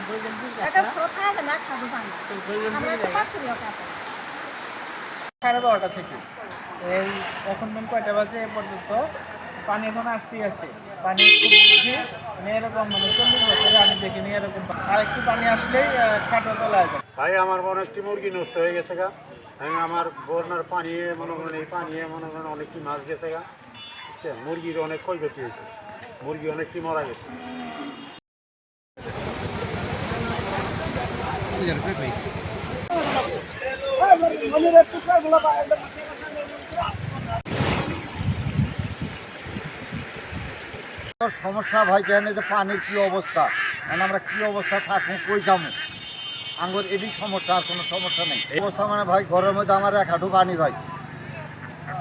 12:30 থেকে এই এখন কয়টা বাজে এ পর্যন্ত পানি এখন আসতেই আছে। পানি খুব বেশি, মানে এরকম 40 বছরে আমি দেখিনি এরকম। আর একটু পানি আসলেই খাটো চলে আসে। ভাই আমার অনেকটি মুরগি নষ্ট হয়ে গেছে গা। আমি আমার বন্যার পানি মনে করেন এই পানি মনে করেন অনেকটি মাছ গেছে গা। বুঝছেন, মুরগির অনেক ক্ষয়ক্ষতি হয়েছে, মুরগি অনেকটি মারা গেছে। সমস্যা ভাই কেন যে পানির কি অবস্থা, মানে আমরা কি অবস্থা থাকবো, কই যাবো, আঙ্গুর এদিক সমস্যা, আর কোনো সমস্যা নেই। এই অবস্থা মানে ভাই ঘরের মধ্যে আমার 1 হাঁটু পানি ভাই,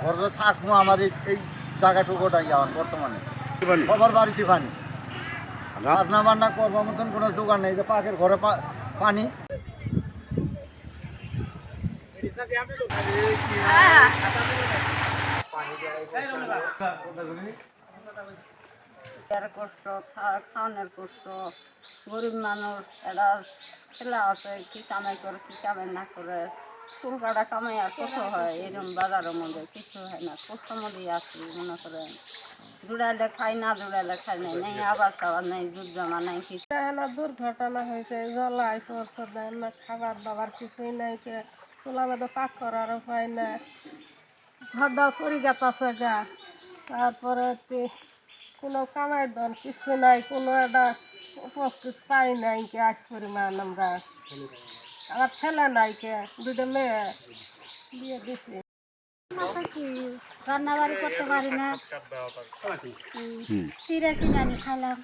ঘরে থাকবো আমার এই জায়গাটুকুটাই আমার বর্তমানে সবার বাড়িতে পানি। রান্না বান্না করবার মতন কোনো দোকান নেই, যে পাকের ঘরে পানি। কষ্ট, খাওয়ানোর কষ্ট, গরিব মানুষ, এটা ছেলে আছে কি কামাই করে কি কামাই না করে, চুল কাটা কামাই আর কত হয়, এরকম বাজারের মধ্যে কিছু হয় না, কষ্টের মধ্যেই আছি মনে করেন। জুড়াইলে খাই না জুড়াইলে খাই নাই, নেই আবার খাওয়ার নেই, দুধ জমা নাই কিছু। দুর্ঘটনা হয়েছে, জলাই পড়ছে, দেন না খাবার দাবার কিছুই নাই, কে চুলা মধ্যে পাক করার উপায় না, ঘরটা পরিগাত আছে গা। তারপরে কোনো কামাই দন কিছু নাই, কোনো একটা উপস্থিত পাই নাই কে আজ পরিমাণ আমরা। আমার ছেলে নাই কে, 2টা মেয়ে বিয়ে দিছি। কি রান্না বাড়ি করতে পারি না, চিড়ে কিনে আনি খাইলাম।